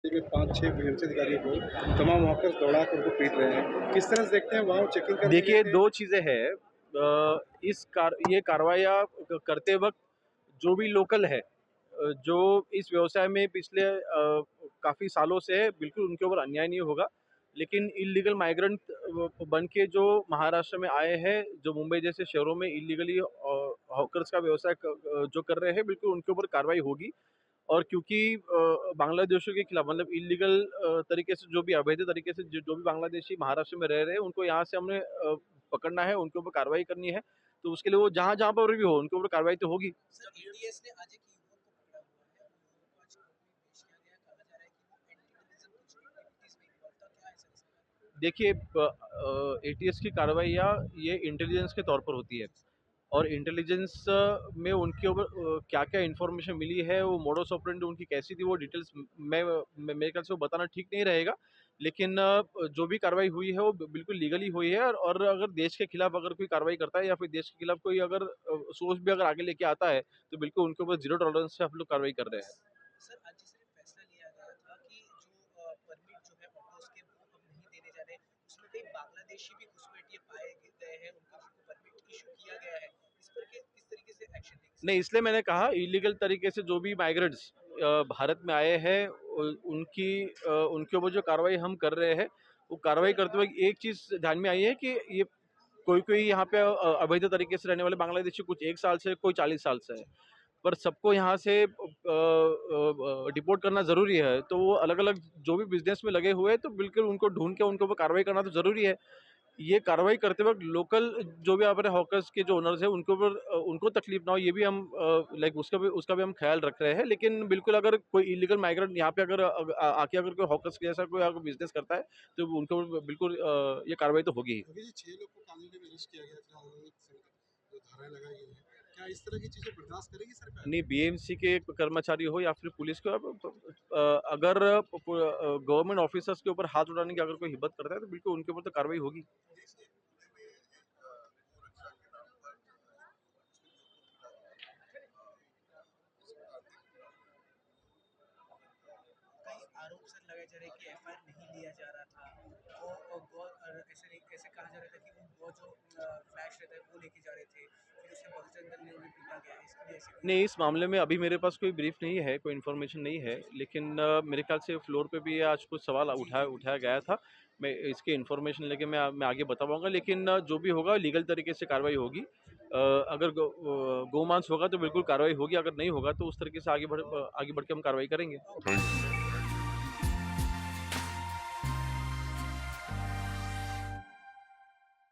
में 5-6 बीएमसी अधिकारियों को तमाम वॉकर्स दौड़ा कर उनको पीट रहे हैं। किस तरह से देखते हैं वहाँ चेकिंग करने देखिए, गए थे? 2 चीज़ें हैं। ये कार्रवाइयाँ करते वक़्त जो भी लोकल है, जो इस व्यवसाय में पिछले काफ़ी सालों से है, बिल्कुल उनके ऊपर अन्याय नहीं होगा। लेकिन इल्लीगल माइग्रेंट बन के जो महाराष्ट्र में आए हैं, जो मुंबई जैसे शहरों में इल्लीगली हॉकर्स का व्यवसाय जो कर रहे हैं, बिल्कुल उनके ऊपर कार्रवाई होगी। और क्योंकि बांग्लादेशियों के खिलाफ मतलब इल्लीगल तरीके से जो भी अवैध तरीके से जो भी बांग्लादेशी महाराष्ट्र में रह रहे हैं, उनको यहाँ से हमने पकड़ना है, उनके ऊपर कार्रवाई करनी है। तो उसके लिए वो जहाँ-जहाँ पर भी हो, उनके ऊपर कार्रवाई तो होगी। सर, एटीएस ने आज एक युवक को पकड़ा हुआ है और युवक को आज कोर्ट में पेश किया गया है। कहा जा रहा है कि वो एंटी टेररिज्म कुछ एक्टिविटीज में इन्वॉल्व था। क्या ऐसा इसका? देखिए, एटीएस की कार्रवाइयाँ ये इंटेलिजेंस के तौर पर होती है और इंटेलिजेंस में उनके ऊपर क्या-क्या इन्फॉर्मेशन मिली है, वो मोडस ऑपरेंडी उनकी कैसी थी, वो डिटेल्स मेरे ख्याल से वो बताना ठीक नहीं रहेगा। लेकिन जो भी कार्रवाई हुई है, वो बिल्कुल लीगली हुई है और अगर देश के खिलाफ अगर कोई कार्रवाई करता है या फिर देश के खिलाफ कोई अगर सोर्स भी अगर आगे लेके आता है, तो बिल्कुल उनके ऊपर ज़ीरो टॉलरेंस से हम लोग कार्रवाई कर रहे हैं। सर, आज जिस दिन फैसला लिया गया था कि जो परमिट जो है ऑटोज के वो अब नहीं देने जा रहे, उसमें कई बांग्लादेशी भी घुसपैठिए पाए गए हैं, उनका जिनको परमिट इशू किया गया है। इस पर किस तरीके से एक्शन लेंगे नहीं, सर? इसलिए मैंने कहा इल्लीगल तरीके से जो भी माइग्रेंट्स भारत में आए हैं, उनके ऊपर जो कार्रवाई हम कर रहे हैं, वो कार्रवाई करते वक़्त एक चीज़ ध्यान में आई है कि ये कोई-कोई यहाँ पे अवैध तरीके से रहने वाले बांग्लादेशी कुछ 1 साल से, कोई 40 साल से है। पर सबको यहाँ से डिपोर्ट करना ज़रूरी है, तो वो अलग-अलग जो भी बिज़नेस में लगे हुए हैं, तो बिल्कुल उनको ढूँढ के उनके ऊपर कार्रवाई करना तो ज़रूरी है। ये कार्रवाई करते वक़्त लोकल जो भी हमारे हॉकर्स के जो ओनर्स हैं, उनके ऊपर उनको तकलीफ ना हो, ये भी हम लाइक उसका भी हम ख़्याल रख रहे हैं। लेकिन बिल्कुल अगर कोई इल्लीगल माइग्रेंट यहाँ पे अगर आके अगर कोई हॉकर्स जैसा कोई अगर बिज़नेस करता है, तो उनके ऊपर बिल्कुल ये कार्रवाई तो होगी ही। अभी जी 6 लोग को कानूनी में अरेस्ट किया गया था, अलग-अलग जो धाराएँ लगाई गई हैं। क्या इस तरह की चीज़ें बर्दाश्त करेगी सरकार? नहीं, बीएमसी के कर्मचारी हो या फिर पुलिस के, अगर गवर्नमेंट ऑफिसर्स के ऊपर हाथ उठाने की अगर कोई हिम्मत करता है, तो बिल्कुल उनके ऊपर तो कार्रवाई होगी। कई आरोप सर लगाए जा रहे हैं कि एफआईआर नहीं लिया जा रहा था। वो ऐसे नहीं, ऐसे कहा जा रहा था कि वो जो फ्लैश रहता है वो लेके जा रहे थे, फिर उसे बॉलचंदर ने उन्हें पीटा गया, इसके लिए ऐसे कोई? नहीं, इस मामले में अभी मेरे पास कोई ब्रीफ नहीं है, कोई इन्फॉर्मेशन नहीं है, लेकिन मेरे ख्याल से फ्लोर पे भी ये आज कुछ सवाल उठाया उठाया गया था। मैं इसकी इन्फॉर्मेशन लेके मैं आगे बता पाऊँगा, लेकिन जो भी होगा लीगल तरीके से कार्रवाई होगी। अगर गोमांस होगा तो बिल्कुल कार्रवाई होगी, अगर नहीं होगा तो उस तरीके से आगे बढ़ के हम कार्रवाई करेंगे।